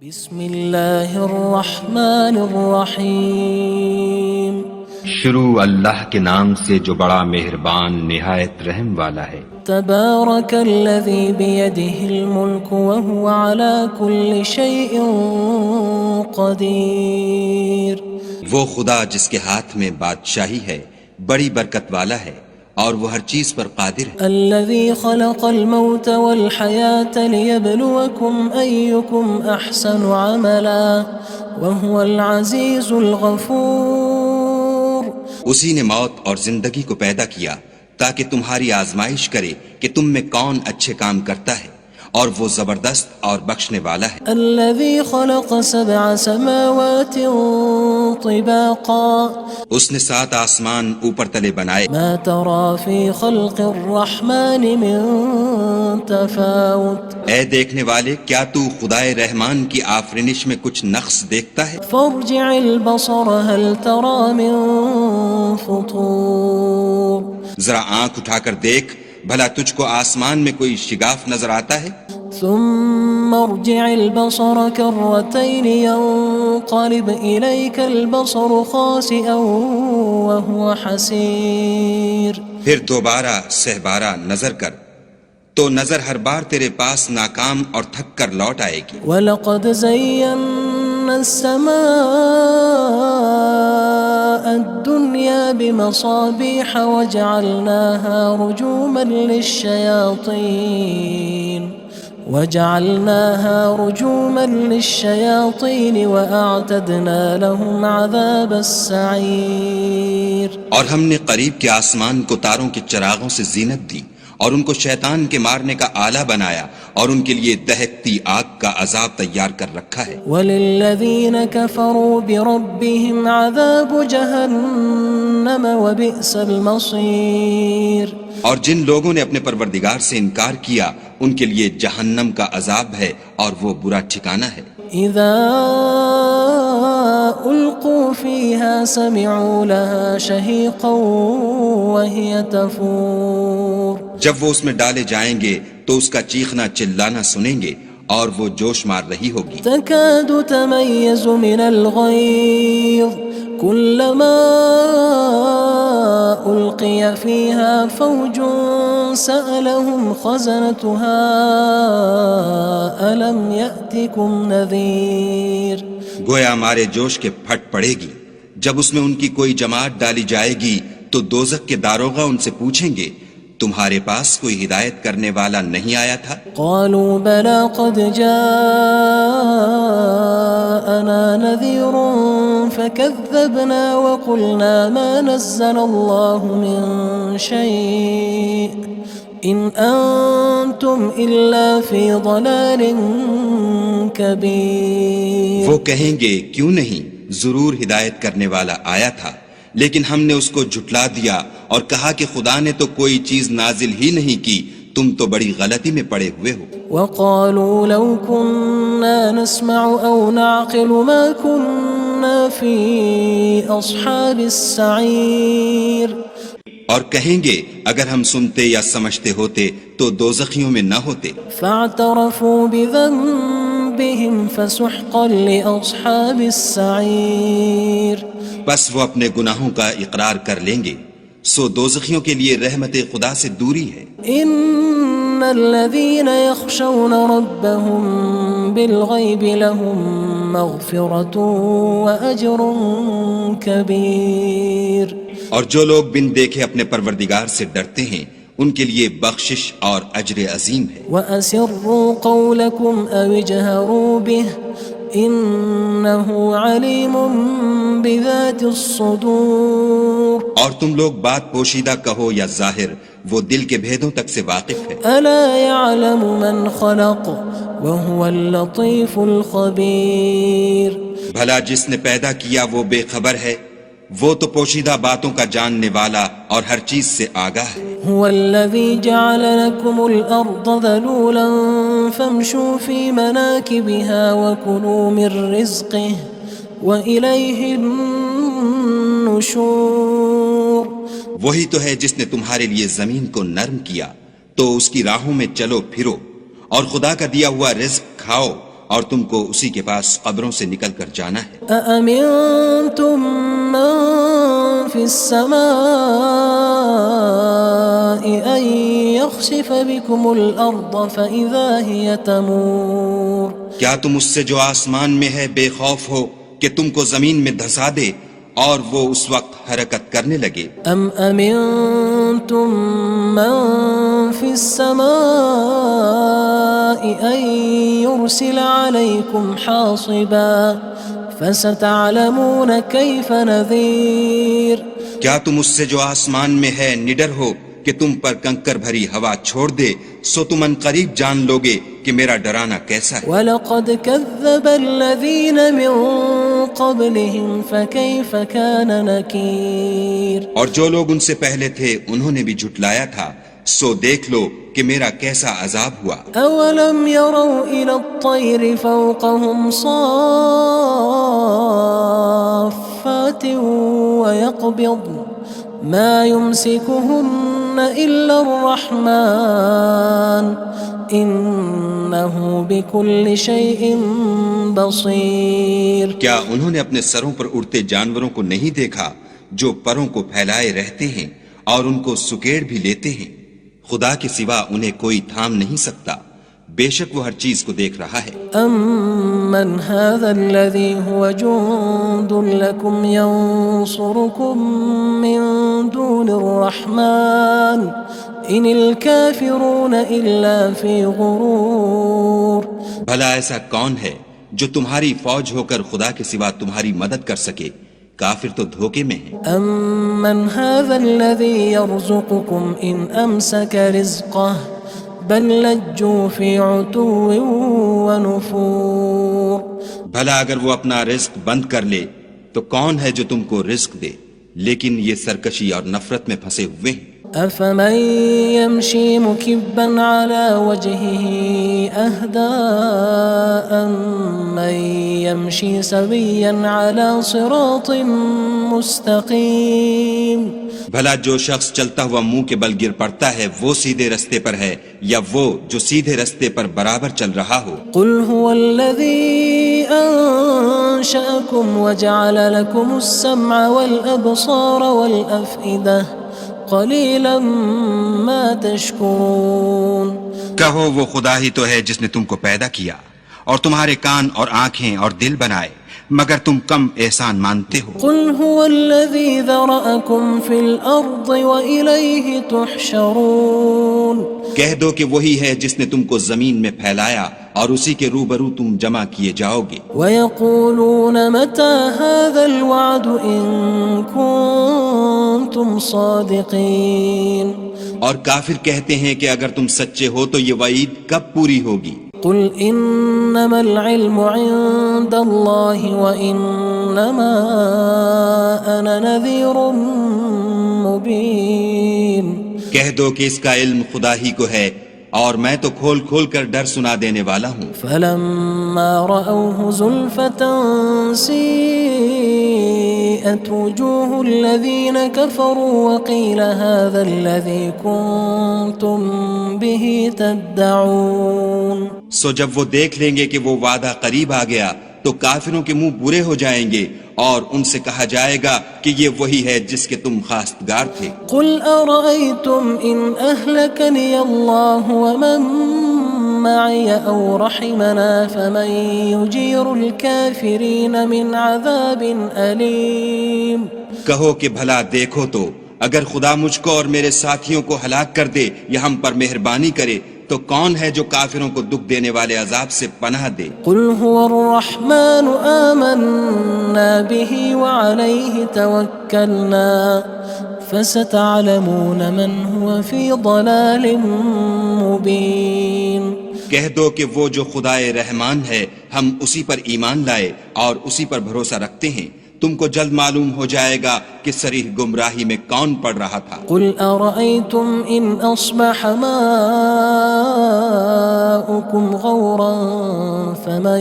بسم اللہ الرحمن الرحیم شروع اللہ کے نام سے جو بڑا مہربان نہایت رحم والا ہے۔ تبارک الذی بیدہ الملک وہو علی کل شیء قدیر۔ وہ خدا جس کے ہاتھ میں بادشاہی ہے بڑی برکت والا ہے اور وہ ہر چیز پر قادر ہے۔ الذی خلق الموت والحیاة لیبلوکم ایکم احسن عملا وہو العزیز الغفور۔ اسی نے موت اور زندگی کو پیدا کیا تاکہ تمہاری آزمائش کرے کہ تم میں کون اچھے کام کرتا ہے، اور وہ زبردست اور بخشنے والا ہے۔ الذي خلق سبع سماوات طباقا اس نے 7 آسمان اوپر تلے بنائے، ما ترى في خلق الرحمن من تفاوت اے دیکھنے والے کیا تو خدائے رحمان کی آفرینش میں کچھ نقص دیکھتا ہے؟ فارجع البصر هل ترى من فطور۔ ذرا آنکھ اٹھا کر دیکھ بھلا تجھ کو آسمان میں کوئی شگاف نظر آتا ہے؟ ثم ارجع البصر كرتين ينقلب إليك البصر خاسئا وهو حسير۔ پھر دوبارہ سہبارہ نظر کر تو نظر ہر بار تیرے پاس ناکام اور تھک کر لوٹ آئے گی۔ وَلَقَدْ زَيَّنَّا السَّمَاءَ الدُّنْيَا بِمَصَابِيحَ وَجَعَلْنَاهَا رُجُومًا لِلشَّيَاطِينِ وَأَعْتَدْنَا لَهُمْ عَذَابَ السَّعِيرِ۔ اور ہم نے قریب کے آسمان کو تاروں کے چراغوں سے زینت دی اور ان کو شیطان کے مارنے کا آلہ بنایا اور ان کے لیے دہکتی آگ کا عذاب تیار کر رکھا ہے۔ وَلِلَّذِينَ كَفَرُوا بِرَبِّهِمْ عَذَابُ جَهَنَّمَ وَبِئْسَ الْمَصِيرُ۔ اور جن لوگوں نے اپنے پروردگار سے انکار کیا ان کے لیے جہنم کا عذاب ہے اور وہ برا ٹھکانہ ہے۔ اذا القوا فيها سمعوا لها شهيقا وهي تفور۔ جب وہ اس میں ڈالے جائیں گے تو اس کا چیخنا چلانا سنیں گے اور وہ جوش مار رہی ہوگی۔ تكاد تميز من الغيظ كلما ألقي فيها فوج سألهم خزنتها ألم يأتكم نذير۔ گویا ہمارے جوش کے پھٹ پڑے گی جب اس میں ان کی کوئی جماعت ڈالی جائے گی تو دوزخ کے داروغہ ان سے پوچھیں گے تمہارے پاس کوئی ہدایت کرنے والا نہیں آیا تھا؟ قالوا بلى قد جاءنا نذير فكذبنا وقلنا ما نزل الله من شيء إن أنتم إلا في ضلال كبير۔ وہ کہیں گے کیوں نہیں، ضرور ہدایت کرنے والا آیا تھا، لیکن ہم نے اس کو جھٹلا دیا اور کہا کہ خدا نے تو کوئی چیز نازل ہی نہیں کی، تم تو بڑی غلطی میں پڑے ہوئے ہو۔ وقالوا لو كنا نسمع أو نعقل ما كنا في أصحاب السعير۔ اور کہیں گے اگر ہم سنتے یا سمجھتے ہوتے تو دوزخیوں میں نہ ہوتے۔ فاعترفوا بذنبهم فسحقا لأصحاب السعير۔ بس وہ اپنے گناہوں کا اقرار کر لیں گے، سو دوزخیوں کے لیے رحمت خدا سے دوری ہے۔ ان الذين يخشون ربهم بالغيب لهم مغفرة وأجر كبير۔ اور جو لوگ بن دیکھے اپنے پروردگار سے ڈرتے ہیں ان کے لیے بخشش اور اجر عظیم ہے۔ وأسروا قولكم أو اجهروا به إنه عليم بذات الصدور۔ اور تم لوگ بات پوشیدہ کہو یا ظاہر، وہ دل کے بھیدوں تک سے واقف ہے۔ ألا يعلم من خلق وهو اللطيف الخبير۔ بھلا جس نے پیدا کیا وہ بے خبر ہے، وہ تو پوشیدہ باتوں کا جاننے والا اور ہر چیز سے آگاہ ہے۔ هو الذي جعل لكم الأرض ذلولا فامشوا في مناكبها وكلوا من رزقه وإليه النشور۔ وہی تو ہے جس نے تمہارے لیے زمین کو نرم کیا تو اس کی راہوں میں چلو پھرو اور خدا کا دیا ہوا رزق کھاؤ اور تم کو اسی کے پاس قبروں سے نکل کر جانا ہے۔ أأمنتم من في السماء أن يخسف بكم الأرض فإذا هي تمور کیا تم اس سے جو آسمان میں ہے بے خوف ہو کہ تم کو زمین میں دھسا دے اور وہ اس وقت حرکت کرنے لگے؟ أم أمنتم من في السماء أن يرسل عليكم حاصبا فستعلمون كيف نذير کیا تم اس سے جو آسمان میں ہے نڈر ہو کہ تم پر کنکر بھری ہوا چھوڑ دے، سو تم ان قریب جان لوگے کہ میرا ڈرانا کیسا ہے۔ وَلَقَدْ كَذَّبَ الَّذِينَ مِن قَبْلِهِمْ فَكَيْفَ كَانَ نَكِيرٌ اور جو لوگ ان سے پہلے تھے انہوں نے بھی جھٹلایا تھا، سو دیکھ لو کہ میرا کیسا عذاب ہوا۔ أَوَلَمْ يَرَوْا إِلَى الطَّيْرِ فَوْقَهُمْ صَافَّاتٍ وَيَقْبِضْنَ مَا يُمْسِكُهُنَّ إِلَّا الرَّحْمَنُ إِنَّهُ بِكُلِّ شَيْءٍ بَصِيرٌ کیا انہوں نے اپنے سروں پر اڑتے جانوروں کو نہیں دیکھا جو پروں کو پھیلائے رہتے ہیں اور ان کو سکیڑ بھی لیتے ہیں؟ خدا کے سوا انہیں کوئی تھام نہیں سکتا، بے شک وہ ہر چیز کو دیکھ رہا ہے۔ أَمَّنْ هَذَا الَّذِي هُوَ جُندٌ لَكُمْ يَنصُرُكُم مِّن دُونِ الرَّحْمَنِ إِنِ الْكَافِرُونَ إِلَّا فِي غُرُورٍ بھلا ایسا کون ہے جو تمہاری فوج ہو کر خدا کے سوا تمہاری مدد کر سکے؟ کافر تو دھوکے میں ہیں۔ أَمَّنْ هَذَا الَّذِي يَرْزُقُكُمْ إِنْ أَمْسَكَ رِزْقَهُ بَلْ لَجُّوا فِي عُتُوٍّ وَنُفُورٍ بھلا اگر وہ اپنا رزق بند کر لے تو کون ہے جو تم کو رزق دے؟ لیکن یہ سرکشی اور نفرت میں پھنسے ہوئے ہیں۔ أَفَمَن يَمْشِي مُكِبًّا عَلَى وَجْهِهِ أَهْدَىٰ أَمَّن يَمْشِي سَوِيًّا عَلَى صِرَاطٍ مُّسْتَقِيمٍ بھلا جو شخص چلتا ہوا منہ کے بل گر پڑتا ہے وہ سیدھے رستے پر ہے یا وہ جو سیدھے رستے پر برابر چل رہا ہو؟ قُلْ هُوَ الَّذِي أَنشَأَكُمْ وَجَعَلَ لَكُمُ السَّمْعَ وَالْأَبْصَارَ وَالْأَفْئِدَةَ قَلِيلًا مَا تَشْكُرُونَ کہو وہ خدا ہی تو ہے جس نے تم کو پیدا کیا اور تمہارے کان اور آنکھیں اور دل بنائے، مگر تم کم احسان مانتے ہو۔ قُلْ هُوَ الَّذِي ذَرَأَكُمْ فِي الْأَرْضِ وَإِلَيْهِ تُحْشَرُونَ کہہ دو کہ وہی ہے جس نے تم کو زمین میں پھیلایا اور اسی کے روبرو تم جمع کیے جاؤ گے۔ وَيَقُولُونَ مَتَى هَذَا الْوَعْدُ إِن كُنتُمْ صَادِقِينَ اور کافر کہتے ہیں کہ اگر تم سچے ہو تو یہ وعید کب پوری ہوگی؟ قُلْ إِنَّمَا الْعِلْمُ عِندَ اللَّهِ وَإِنَّمَا أَنَا نَذِيرٌ مُّبِينٌ کہہ دو کہ اس کا علم خدا ہی کو ہے اور میں تو کھول کھول کر ڈر سنا دینے والا ہوں۔ فَلَمَّا رَأَوْهُ زُلْفَةً سِيئَتْ وُجُوهُ الَّذِينَ كَفَرُوا وَقِيلَ هَذَا الَّذِي كُنتُم بِهِ تَدَّعُونَ سو جب وہ دیکھ لیں گے کہ وہ وعدہ قریب آ گیا تو کافروں کے منہ برے ہو جائیں گے اور ان سے کہا جائے گا کہ یہ وہی ہے جس کے تم خواستگار تھے۔ قُلْ أَرَأَيْتُمْ إِنْ أَهْلَكَنِيَ اللَّهُ وَمَن مَّعِيَ أَوْ رَحِمَنَا فَمَن يُجِيرُ الْكَافِرِينَ مِنْ عَذَابٍ أَلِيمٍ کہو کہ بھلا دیکھو تو اگر خدا مجھ کو اور میرے ساتھیوں کو ہلاک کر دے یا ہم پر مہربانی کرے تو کون ہے جو کافروں کو دکھ دینے والے عذاب سے پناہ دے؟ قُلْ هُوَ الرَّحْمَنُ آمَنَّا بِهِ وَعَلَيْهِ تَوَكَّلْنَا فَسَتَعْلَمُونَ مَنْ هُوَ فِي ضَلَالٍ مُّبِينٍ کہہ دو کہ وہ جو خدائے رحمان ہے ہم اسی پر ایمان لائے اور اسی پر بھروسہ رکھتے ہیں، تم کو جلد معلوم ہو جائے گا کہ صریح گمراہی میں کون پڑ رہا تھا۔ قُلْ أَرَأَيْتُمْ إِنْ أَصْبَحَ مَاؤُكُمْ غَوْرًا فَمَن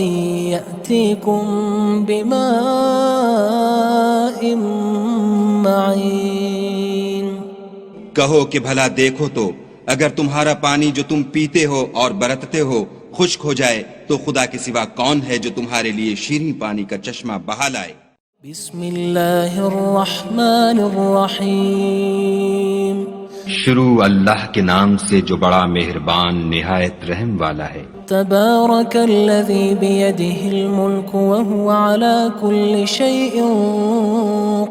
يَأْتِيكُم بِمَاءٍ مَّعِينٍ کہو کہ بھلا دیکھو تو اگر تمہارا پانی جو تم پیتے ہو اور برتتے ہو خشک ہو جائے تو خدا کے سوا کون ہے جو تمہارے لیے شیریں پانی کا چشمہ بہا لائے؟ بسم اللہ الرحمن الرحیم شروع اللہ کے نام سے جو بڑا مہربان نہایت رحم والا ہے۔ تبارک الذی بیدہ الملک وہو علی کل شیء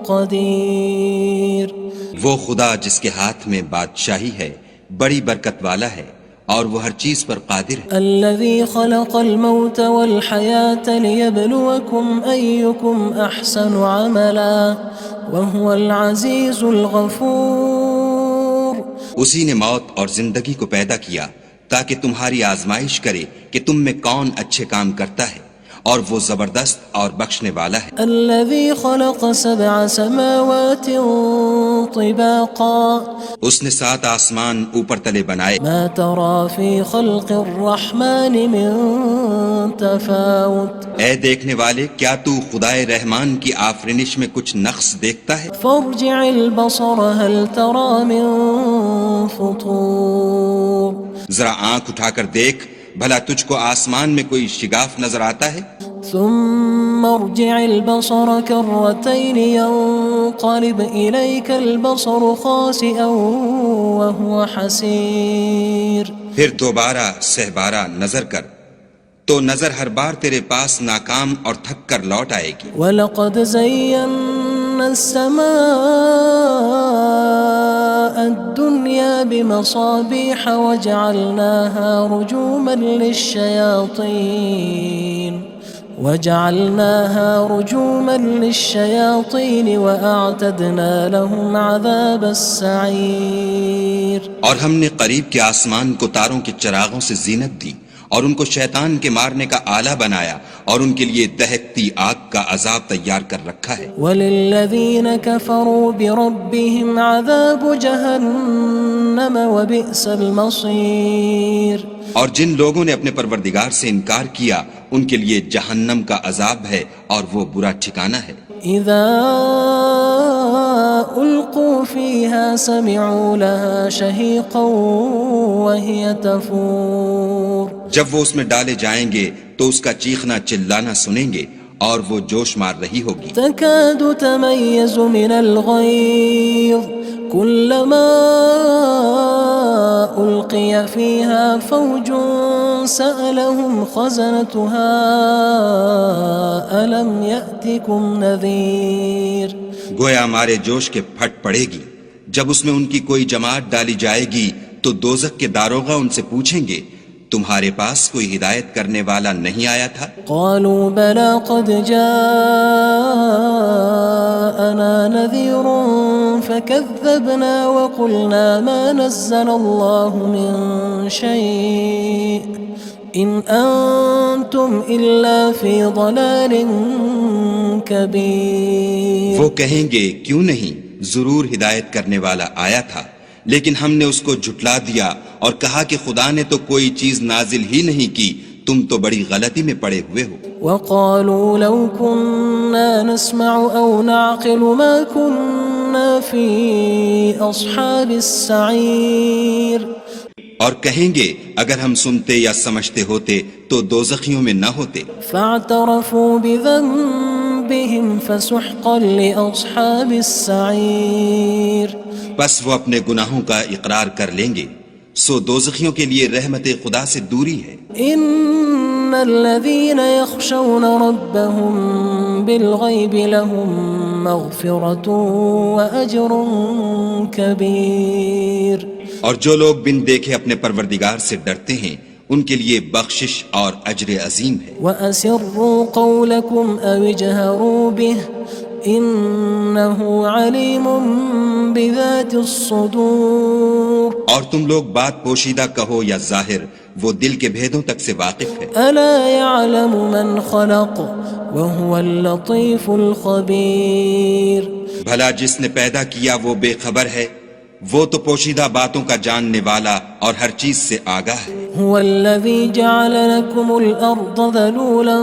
قدیر۔ وہ خدا جس کے ہاتھ میں بادشاہی ہے بڑی برکت والا ہے اور وہ ہر چیز پر قادر ہے۔ الذي خلق الموت والحياة ليبلوكم أيكم أحسن عملا وهو العزيز الغفور۔ اسی نے موت اور زندگی کو پیدا کیا تاکہ تمہاری آزمائش کرے کہ تم میں کون اچھے کام کرتا ہے، اور وہ زبردست اور بخشنے والا ہے۔ الذي خلق 7 سماوات طباقا اس نے 7 آسمان اوپر تلے بنائے، ما ترى في خلق الرحمن من تفاوت اے دیکھنے والے کیا تو خدائے رحمان کی آفرینش میں کچھ نقص دیکھتا ہے؟ فارجع البصر هل ترى من فطور۔ ذرا آنکھ اٹھا کر دیکھ بھلا تجھ کو آسمان میں کوئی شگاف نظر آتا ہے؟ ثم ارجع البصر كرتين ينقلب إليك البصر خاسئا وهو حسير۔ پھر دوبارہ سہبارہ نظر کر تو نظر ہر بار تیرے پاس ناکام اور تھک کر لوٹ آئے گی۔ وَلَقَدْ زَيَّنَّا السَّمَاءَ الدُّنْيَا بِمَصَابِيحَ وَجَعَلْنَاهَا رُجُومًا لِلشَّيَاطِينِ وَأَعْتَدْنَا لَهُمْ عَذَابَ السَّعِيرِ۔ اور ہم نے قریب کے آسمان کو تاروں کے چراغوں سے زینت دی اور ان کو شیطان کے مارنے کا آلہ بنایا اور ان کے لیے دہکتی آگ کا عذاب تیار کر رکھا ہے۔ وَلِلَّذِينَ كَفَرُوا بِرَبِّهِمْ عَذَابُ جَهَنَّمَ وَبِئْسَ الْمَصِيرُ۔ اور جن لوگوں نے اپنے پروردگار سے انکار کیا ان کے لیے جہنم کا عذاب ہے اور وہ برا ٹھکانہ ہے۔ اذا القوا فيها سمعوا لها شهيقا وهي تفور۔ جب وہ اس میں ڈالے جائیں گے تو اس کا چیخنا چلانا سنیں گے اور وہ جوش مار رہی ہوگی۔ تكاد تميز من الغيظ كلما ألقي فيها فوج سألهم خزنتها ألم يأتكم نذير۔ گویا ہمارے جوش کے پھٹ پڑے گی جب اس میں ان کی کوئی جماعت ڈالی جائے گی تو دوزخ کے داروغہ ان سے پوچھیں گے تمہارے پاس کوئی ہدایت کرنے والا نہیں آیا تھا؟ قالوا بلى قد جاءنا نذير فكذبنا وقلنا ما نزل الله من شيء إن أنتم إلا في ضلال كبير۔ وہ کہیں گے کیوں نہیں، ضرور ہدایت کرنے والا آیا تھا، لیکن ہم نے اس کو جھٹلا دیا اور کہا کہ خدا نے تو کوئی چیز نازل ہی نہیں کی، تم تو بڑی غلطی میں پڑے ہوئے ہو۔ وقالوا لو كنا نسمع أو نعقل ما كنا في أصحاب السعير۔ اور کہیں گے اگر ہم سنتے یا سمجھتے ہوتے تو دوزخیوں میں نہ ہوتے۔ فاعترفوا بذنبهم فسحقا لأصحاب السعير۔ بس وہ اپنے گناہوں کا اقرار کر لیں گے، سو دوزخیوں کے لیے رحمت خدا سے دوری ہے۔ ان الذين يخشون ربهم بالغيب لهم مغفرة وأجر كبير۔ اور جو لوگ بن دیکھے اپنے پروردگار سے ڈرتے ہیں ان کے لیے بخشش اور اجر عظیم ہے۔ وَأَسِرُّوا قَوْلَكُمْ أَوِ اجْهَرُوا بِهِ إِنَّهُ عَلِيمٌ بِذَاتِ الصُّدُورِ۔ اور تم لوگ بات پوشیدہ کہو یا ظاہر، وہ دل کے بھیدوں تک سے واقف ہے۔ أَلَا يَعْلَمُ مَنْ خَلَقَ وَهُوَ اللَّطِيفُ الْخَبِيرُ۔ بھلا جس نے پیدا کیا وہ بے خبر ہے، وہ تو پوشیدہ باتوں کا جاننے والا اور ہر چیز سے آگاہ ہے۔ هو الذي جعل لكم الأرض ذلولا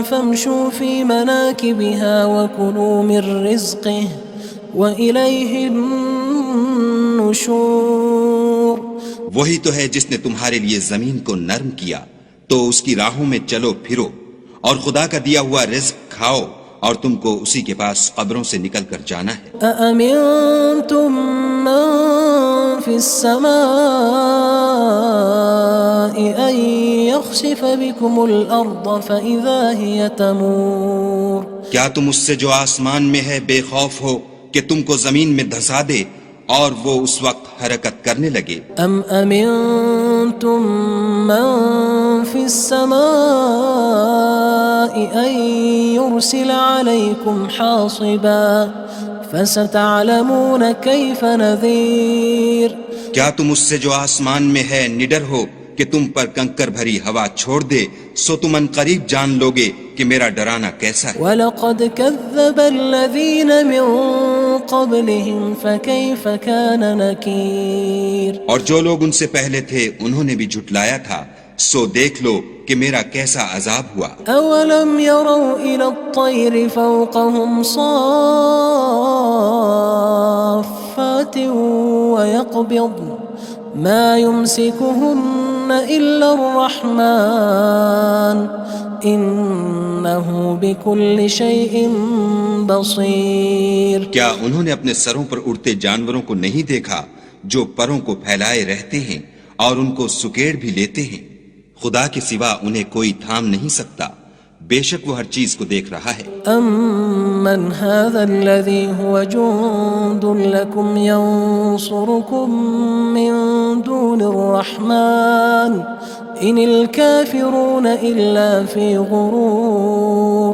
فامشوا في مناكبها وكلوا من رزقه وإليه النشور۔ وہی تو ہے جس نے تمہارے لیے زمین کو نرم کیا، تو اس کی راہوں میں چلو پھرو اور خدا کا دیا ہوا رزق کھاؤ اور تم کو اسی کے پاس قبروں سے نکل کر جانا ہے۔ أأمنتم من في السماء أن يخسف بكم الأرض فإذا هي تمور کیا تم اس سے جو آسمان میں ہے بے خوف ہو کہ تم کو زمین میں دھسا دے اور وہ اس وقت حرکت کرنے لگے؟ أم أمنتم من في السماء أن يرسل عليكم حاصبا فستعلمون كيف نذير کیا تم اس سے جو آسمان میں ہے نڈر ہو کہ تم پر کنکر بھری ہوا چھوڑ دے، سو تم ان قریب جان لوگے کہ میرا ڈرانا کیسا ہے۔ وَلَقَدْ كَذَّبَ الَّذِينَ مِن قَبْلِهِمْ فَكَيْفَ كَانَ نَكِيرٌ اور جو لوگ ان سے پہلے تھے انہوں نے بھی جھٹلایا تھا، سو دیکھ لو کہ میرا کیسا عذاب ہوا۔ أَوَلَمْ يَرَوْا إِلَى الطَّيْرِ فَوْقَهُمْ صَافَّاتٍ وَيَقْبِضْنَ مَا يُمْسِكُهُنَّ إِلَّا الرَّحْمَنُ إِنَّهُ بِكُلِّ شَيْءٍ بَصِيرٌ کیا انہوں نے اپنے سروں پر اڑتے جانوروں کو نہیں دیکھا جو پروں کو پھیلائے رہتے ہیں اور ان کو سکیڑ بھی لیتے ہیں؟ خدا کے سوا انہیں کوئی تھام نہیں سکتا، بے شک وہ ہر چیز کو دیکھ رہا ہے۔ أَمَّنْ هَذَا الَّذِي هُوَ جُندٌ لَكُمْ يَنصُرُكُم مِّن دُونِ الرَّحْمَنِ إِنِ الْكَافِرُونَ إِلَّا فِي غُرُورٍ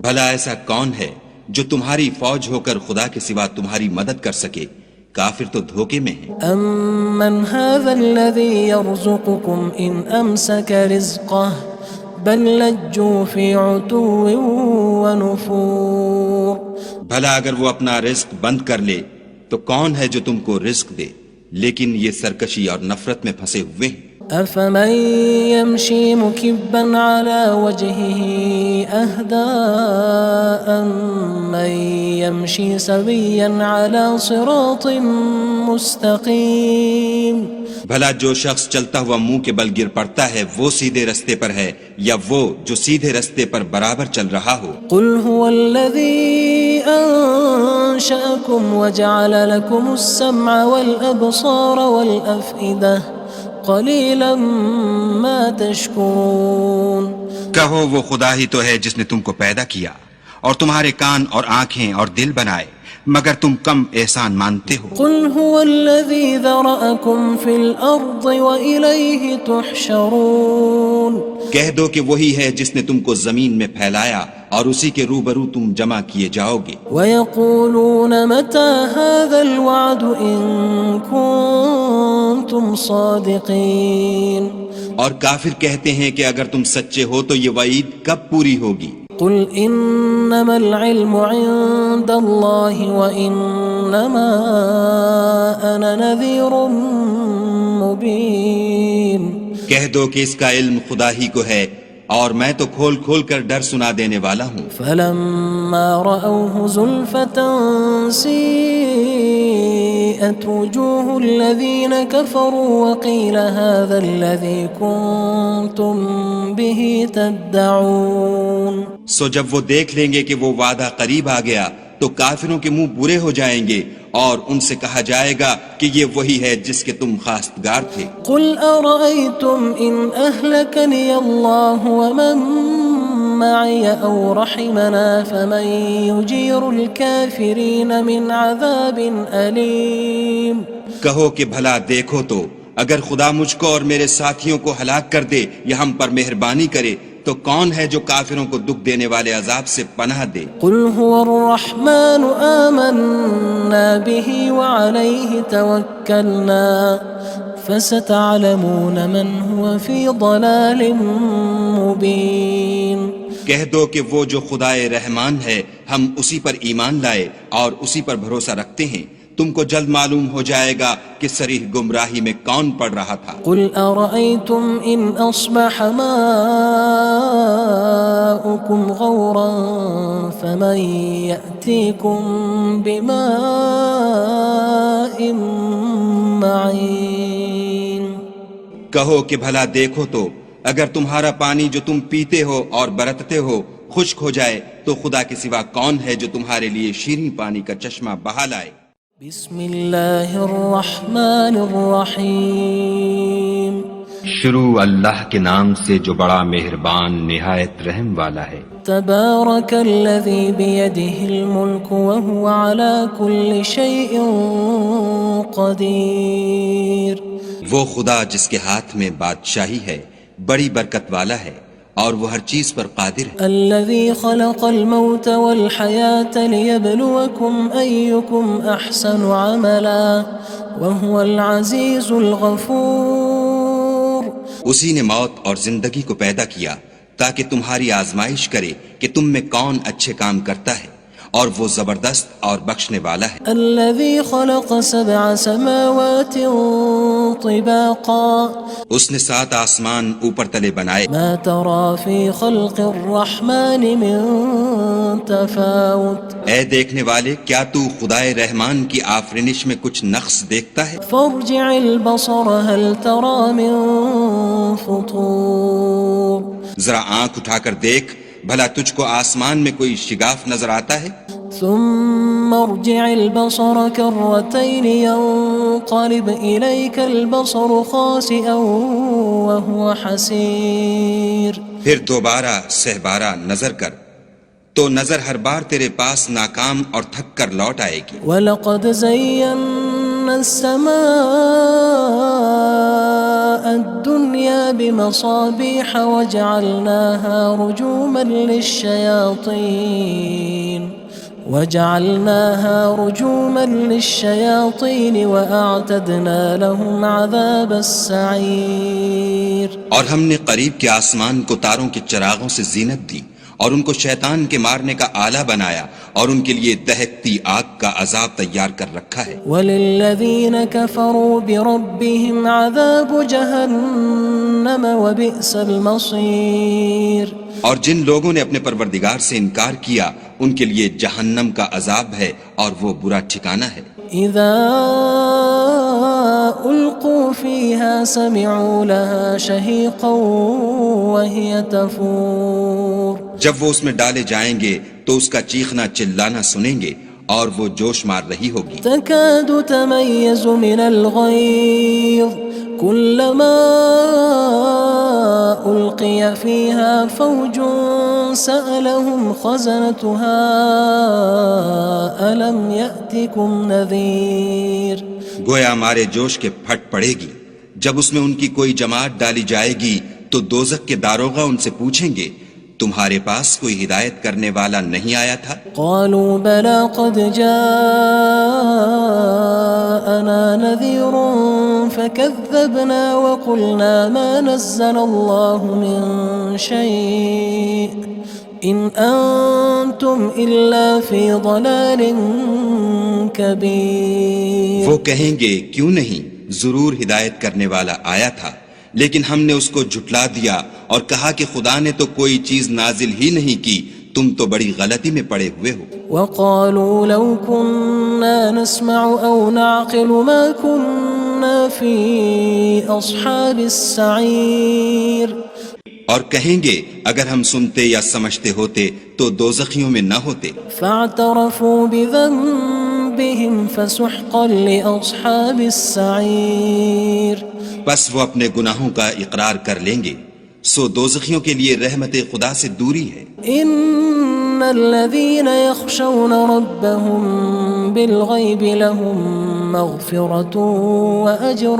بھلا ایسا کون ہے جو تمہاری فوج ہو کر خدا کے سوا تمہاری مدد کر سکے؟ کافر تو دھوکے میں ہیں۔ أَمَّنْ هَذَا الَّذِي يَرْزُقُكُمْ إِنْ أَمْسَكَ رِزْقَهُ بَلْ لَجُّوا فِي عُتُوٍّ وَنُفُورٍ بھلا اگر وہ اپنا رزق بند کر لے تو کون ہے جو تم کو رزق دے، لیکن یہ سرکشی اور نفرت میں پھنسے ہوئے ہیں۔ أَفَمَن يَمْشِي مُكِبًّا عَلَى وَجْهِهِ أَهْدَىٰ أَمَّن يَمْشِي سَوِيًّا عَلَى صِرَاطٍ مُّسْتَقِيمٍ بھلا جو شخص چلتا ہوا منہ کے بل گر پڑتا ہے وہ سیدھے رستے پر ہے یا وہ جو سیدھے رستے پر برابر چل رہا ہو؟ قُلْ هُوَ الَّذِي أَنشَأَكُمْ وَجَعَلَ لَكُمُ السَّمْعَ وَالْأَبْصَارَ وَالْأَفْئِدَةَ قَلِيلًا مَا تَشْكُرُونَ کہو وہ خدا ہی تو ہے جس نے تم کو پیدا کیا اور تمہارے کان اور آنکھیں اور دل بنائے، مگر تم کم احسان مانتے ہو۔ قُلْ هُوَ الَّذِي ذَرَأَكُمْ فِي الْأَرْضِ وَإِلَيْهِ تُحْشَرُونَ کہہ دو کہ وہی ہے جس نے تم کو زمین میں پھیلایا اور اسی کے روبرو تم جمع کیے جاؤ گے۔ وَيَقُولُونَ مَتَى هَذَا الْوَعْدُ إِن كُنتُمْ صَادِقِينَ اور کافر کہتے ہیں کہ اگر تم سچے ہو تو یہ وعید کب پوری ہوگی؟ قُلْ إِنَّمَا الْعِلْمُ عِندَ اللَّهِ وَإِنَّمَا أَنَا نَذِيرٌ مُّبِينٌ کہہ دو کہ اس کا علم خدا ہی کو ہے اور میں تو کھول کھول کر ڈر سنا دینے والا ہوں۔ فَلَمَّا رَأَوْهُ زُلْفَةً سِيئَتْ وُجُوهُ الَّذِينَ كَفَرُوا وَقِيلَ هَذَا الَّذِي كُنتُم بِهِ تَدَّعُونَ سو جب وہ دیکھ لیں گے کہ وہ وعدہ قریب آ گیا تو کافروں کے منہ برے ہو جائیں گے اور ان سے کہا جائے گا کہ یہ وہی ہے جس کے تم خواستگار تھے۔ قُلْ أَرَأَيْتُمْ إِنْ أَهْلَكَنِيَ اللَّهُ وَمَن مَّعِيَ أَوْ رَحِمَنَا فَمَن يُجِيرُ الْكَافِرِينَ مِنْ عَذَابٍ أَلِيمٍ کہو کہ بھلا دیکھو تو اگر خدا مجھ کو اور میرے ساتھیوں کو ہلاک کر دے یا ہم پر مہربانی کرے تو کون ہے جو کافروں کو دکھ دینے والے عذاب سے پناہ دے؟ قُلْ هُوَ الرَّحْمَنُ آمَنَّا بِهِ وَعَلَيْهِ تَوَكَّلْنَا فَسَتَعْلَمُونَ مَنْ هُوَ فِي ضَلَالٍ مُّبِينٍ کہہ دو کہ وہ جو خدائے رحمان ہے ہم اسی پر ایمان لائے اور اسی پر بھروسہ رکھتے ہیں، تم کو جلد معلوم ہو جائے گا کہ صریح گمراہی میں کون پڑ رہا تھا۔ قُلْ أَرَأَيْتُمْ إِنْ أَصْبَحَ مَاؤُكُمْ غَوْرًا فَمَن يَأْتِيكُم بِمَاءٍ مَّعِينٍ کہو کہ بھلا دیکھو تو اگر تمہارا پانی جو تم پیتے ہو اور برتتے ہو خشک ہو جائے تو خدا کے سوا کون ہے جو تمہارے لیے شیریں پانی کا چشمہ بہا لائے؟ بسم اللہ الرحمن الرحیم شروع اللہ کے نام سے جو بڑا مہربان نہایت رحم والا ہے۔ تبارک الذی بیدہ الملک وہو علی کل شیء قدیر۔ وہ خدا جس کے ہاتھ میں بادشاہی ہے بڑی برکت والا ہے اور وہ ہر چیز پر قادر ہے۔ الذی خلق الموت والحیاة لیبلوکم ایکم احسن عملا وہو العزیز الغفور۔ اسی نے موت اور زندگی کو پیدا کیا تاکہ تمہاری آزمائش کرے کہ تم میں کون اچھے کام کرتا ہے، اور وہ زبردست اور بخشنے والا ہے۔ الذي خلق 7 سماوات طباقا اس نے 7 آسمان اوپر تلے بنائے، ما ترى في خلق الرحمن من تفاوت اے دیکھنے والے کیا تو خدائے رحمان کی آفرینش میں کچھ نقص دیکھتا ہے؟ فارجع البصر هل ترى من فطور۔ ذرا آنکھ اٹھا کر دیکھ بھلا تجھ کو آسمان میں کوئی شگاف نظر آتا ہے؟ ثم ارجع البصر كرتين ينقلب إليك البصر خاسئا وهو حسير۔ پھر دوبارہ سہبارہ نظر کر تو نظر ہر بار تیرے پاس ناکام اور تھک کر لوٹ آئے گی۔ وَلَقَدْ زَيَّنَّا السَّمَاءَ الدُّنْيَا بِمَصَابِيحَ وَجَعَلْنَاهَا رُجُومًا لِلشَّيَاطِينِ وَأَعْتَدْنَا لَهُمْ عَذَابَ السَّعِيرِ۔ اور ہم نے قریب کے آسمان کو تاروں کے چراغوں سے زینت دی اور ان کو شیطان کے مارنے کا آلہ بنایا اور ان کے لیے دہکتی آگ کا عذاب تیار کر رکھا ہے۔ وَلِلَّذِينَ كَفَرُوا بِرَبِّهِمْ عَذَابُ جَهَنَّمَ وَبِئْسَ الْمَصِيرُ۔ اور جن لوگوں نے اپنے پروردگار سے انکار کیا ان کے لیے جہنم کا عذاب ہے اور وہ برا ٹھکانہ ہے۔ اذا القوا فيها سمعوا لها شهيقا وهي تفور۔ جب وہ اس میں ڈالے جائیں گے تو اس کا چیخنا چلانا سنیں گے اور وہ جوش مار رہی ہوگی۔ تكاد تميز من الغيظ كلما ألقي فيها فوج سألهم خزنتها ألم يأتكم نذير۔ گویا مارے جوش کے پھٹ پڑے گی جب اس میں ان کی کوئی جماعت ڈالی جائے گی تو دوزخ کے داروغہ ان سے پوچھیں گے تمہارے پاس کوئی ہدایت کرنے والا نہیں آیا تھا؟ قالوا بلى قد جاءنا نذير فكذبنا وقلنا ما نزل الله من شيء إن أنتم إلا في ضلال كبير۔ وہ کہیں گے کیوں نہیں، ضرور ہدایت کرنے والا آیا تھا، لیکن ہم نے اس کو جھٹلا دیا اور کہا کہ خدا نے تو کوئی چیز نازل ہی نہیں کی، تم تو بڑی غلطی میں پڑے ہوئے ہو۔ وقالوا لو كنا نسمع أو نعقل ما كنا في أصحاب السعير۔ اور کہیں گے اگر ہم سنتے یا سمجھتے ہوتے تو دوزخیوں میں نہ ہوتے۔ فاعترفوا بذنبهم فسحقا لأصحاب السعير۔ بس وہ اپنے گناہوں کا اقرار کر لیں گے، سو دوزخیوں کے لیے رحمت خدا سے دوری ہے۔ ان الذين يخشون ربهم بالغيب لهم مغفرة وأجر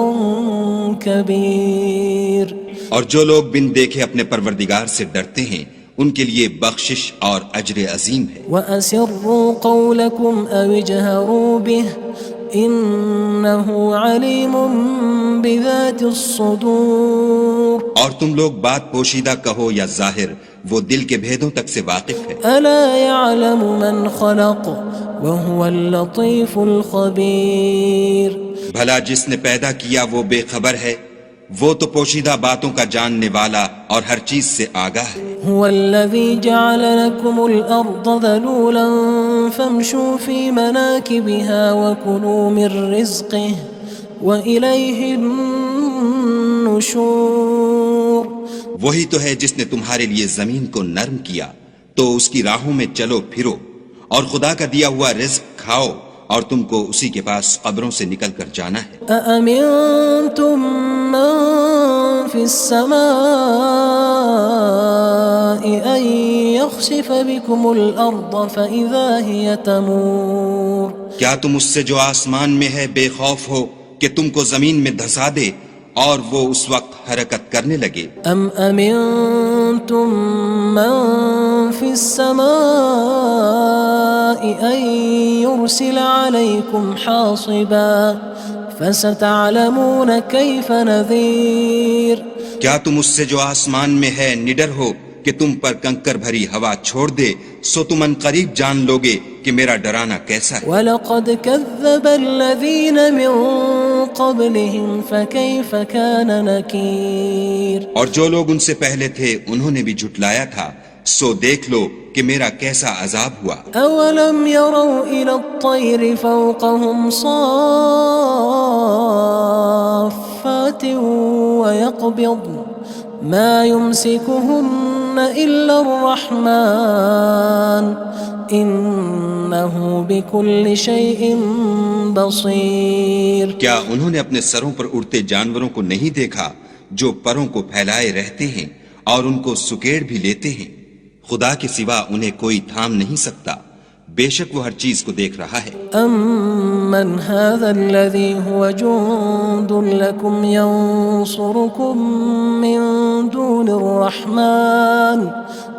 كبير۔ اور جو لوگ بن دیکھے اپنے پروردگار سے ڈرتے ہیں ان کے لیے بخشش اور اجر عظیم ہے۔ وَأَسِرُّوا قَوْلَكُمْ أَوِ اجْهَرُوا بِهِ إِنَّهُ عَلِيمٌ بِذَاتِ الصُّدُورِ۔ اور تم لوگ بات پوشیدہ کہو یا ظاہر، وہ دل کے بھیدوں تک سے واقف ہے۔ أَلَا يَعْلَمُ مَنْ خَلَقَ وَهُوَ اللَّطِيفُ الْخَبِيرُ۔ بھلا جس نے پیدا کیا وہ بے خبر ہے، وہ تو پوشیدہ باتوں کا جاننے والا اور ہر چیز سے آگاہ ہے۔ هو الذي جعل لكم الأرض ذلولا فامشوا في مناكبها وكلوا من رزقه وإليه النشور۔ وہی تو ہے جس نے تمہارے لیے زمین کو نرم کیا تو اس کی راہوں میں چلو پھرو اور خدا کا دیا ہوا رزق کھاؤ اور تم کو اسی کے پاس قبروں سے نکل کر جانا ہے أأمنتم من في السماء أن يخسف بكم الأرض فإذا هي تمور کیا تم اس سے جو آسمان میں ہے بے خوف ہو کہ تم کو زمین میں دھسا دے اور وہ اس وقت حرکت کرنے لگے أم أمنتم من في السماء أن يرسل عليكم حاصبا فستعلمون كيف نذير کیا تم اس سے جو آسمان میں ہے نڈر ہو کہ تم پر کنکر بھری ہوا چھوڑ دے سو تم ان قریب جان لوگے کہ میرا ڈرانا کیسا ہے وَلَقَدْ كَذَّبَ الَّذِينَ مِن قَبْلِهِمْ فَكَيْفَ كَانَ نَكِيرٌ اور جو لوگ ان سے پہلے تھے انہوں نے بھی جھٹلایا تھا سو دیکھ لو کہ میرا کیسا عذاب ہوا أَوَلَمْ يَرَوْا إِلَى الطَّيْرِ فَوْقَهُمْ صَافَّاتٍ وَيَقْبِضْنَ مَا يُمْسِكُهُنَّ إِلَّا الرَّحْمَنُ إِنَّهُ بِكُلِّ شَيْءٍ بَصِيرٌ کیا انہوں نے اپنے سروں پر اڑتے جانوروں کو نہیں دیکھا جو پروں کو پھیلائے رہتے ہیں اور ان کو سکیڑ بھی لیتے ہیں خدا کے سوا انہیں کوئی تھام نہیں سکتا بے شک وہ ہر چیز کو دیکھ رہا ہے أَمَّنْ هَذَا الَّذِي هُوَ جُندٌ لَكُمْ يَنصُرُكُم مِّن دُونِ الرَّحْمَنِ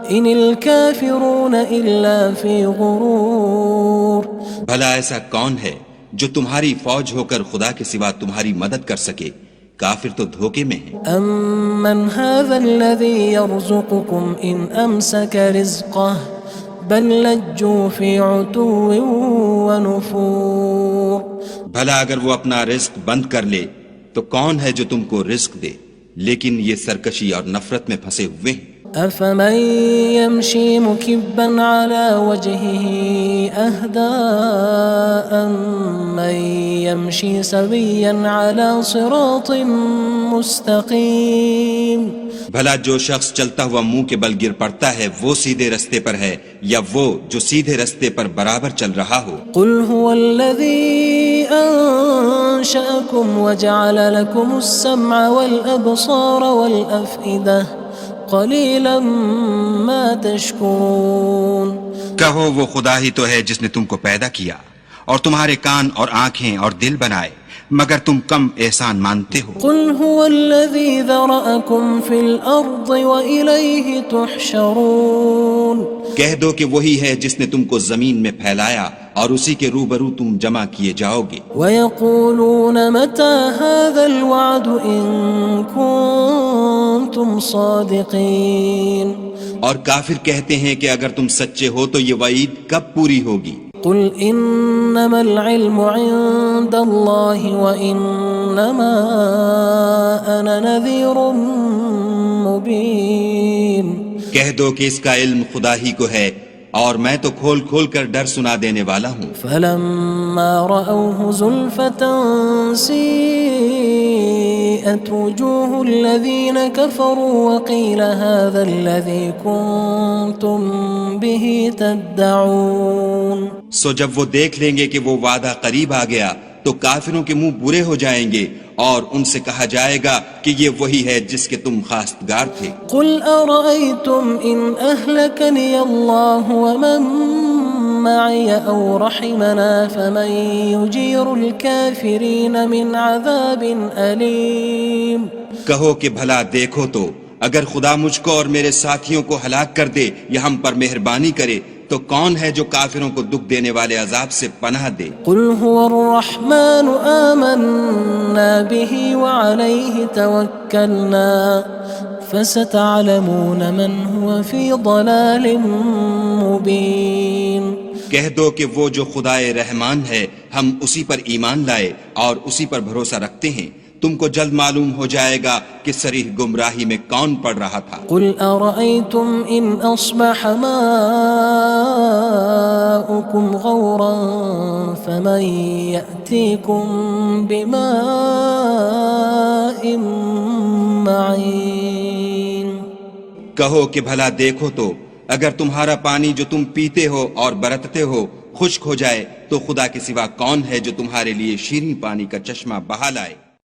إِنِ الْكَافِرُونَ إِلَّا فِي غُرُورٍ بھلا ایسا کون ہے جو تمہاری فوج ہو کر خدا کے سوا تمہاری مدد کر سکے کافر تو دھوکے میں ہیں أَمَّنْ هَذَا الَّذِي يَرْزُقُكُمْ إِنْ أَمْسَكَ رِزْقَهُ بَلْ لَجُّوا فِي عُتُوٍّ وَنُفُورٍ بھلا اگر وہ اپنا رزق بند کر لے تو کون ہے جو تم کو رزق دے لیکن یہ سرکشی اور نفرت میں پھنسے ہوئے ہیں أَفَمَن يَمْشِي مُكِبًّا عَلَى وَجْهِهِ أَهْدَىٰ أَمَّن يَمْشِي سَوِيًّا عَلَى صِرَاطٍ مُسْتَقِيمٍ بھلا جو شخص چلتا ہوا منہ کے بل گر پڑتا ہے وہ سیدھے رستے پر ہے یا وہ جو سیدھے رستے پر برابر چل رہا ہو قُلْ هُوَ الَّذِي أَنشَأَكُمْ وَجَعَلَ لَكُمُ السَّمْعَ وَالْأَبْصَارَ وَالْأَفْئِدَةَ قَلِيلًا مَا تَشْكُرُونَ کہو وہ خدا ہی تو ہے جس نے تم کو پیدا کیا اور تمہارے کان اور آنکھیں اور دل بنائے مگر تم کم احسان مانتے ہو قُلْ هُوَ الَّذِي ذَرَأَكُمْ فِي الْأَرْضِ وَإِلَيْهِ تُحْشَرُونَ کہہ دو کہ وہی ہے جس نے تم کو زمین میں پھیلایا اور اسی کے روبرو تم جمع کیے جاؤ گے وَيَقُولُونَ مَتَى هَذَا الْوَعْدُ إِن كُنتُمْ صَادِقِينَ اور کافر کہتے ہیں کہ اگر تم سچے ہو تو یہ وعید کب پوری ہوگی قُلْ إِنَّمَا الْعِلْمُ عِندَ اللَّهِ وَإِنَّمَا أَنَا نَذِيرٌ مُبِينٌ کہہ دو کہ اس کا علم خدا ہی کو ہے اور میں تو کھول کھول کر ڈر سنا دینے والا ہوں فَلَمَّا رَأَوْهُ زُلْفَةً سِيئَتْ وُجُوهُ الَّذِينَ كَفَرُوا وَقِيلَ هَذَا الَّذِي كُنتُم بِهِ تَدَّعُونَ سو جب وہ دیکھ لیں گے کہ وہ وعدہ قریب آ گیا تو کافروں کے منہ برے ہو جائیں گے اور ان سے کہا جائے گا کہ یہ وہی ہے جس کے تم خواستگار تھے قُلْ أَرَأَيْتُمْ إِنْ أَهْلَكَنِيَ اللَّهُ وَمَن مَّعِيَ أَوْ رَحِمَنَا فَمَن يُجِيرُ الْكَافِرِينَ مِنْ عَذَابٍ أَلِيمٍ کہو کہ بھلا دیکھو تو اگر خدا مجھ کو اور میرے ساتھیوں کو ہلاک کر دے یا ہم پر مہربانی کرے تو کون ہے جو کافروں کو دکھ دینے والے عذاب سے پناہ دے قُلْ هُوَ الرَّحْمَنُ آمَنَّا بِهِ وَعَلَيْهِ تَوَكَّلْنَا فَسَتَعْلَمُونَ مَنْ هُوَ فِي ضَلَالٍ مُبِينٍ کہہ دو کہ وہ جو خدائے رحمان ہے ہم اسی پر ایمان لائے اور اسی پر بھروسہ رکھتے ہیں تم کو جلد معلوم ہو جائے گا کہ صریح گمراہی میں کون پڑ رہا تھا قُلْ أَرَأَيْتُمْ إِنْ أَصْبَحَ مَاؤُكُمْ غَوْرًا فَمَنْ يَأْتِيكُمْ بِمَاءٍ مَّعِينٍ کہو کہ بھلا دیکھو تو اگر تمہارا پانی جو تم پیتے ہو اور برتتے ہو خشک ہو جائے تو خدا کے سوا کون ہے جو تمہارے لیے شیریں پانی کا چشمہ بہا لائے؟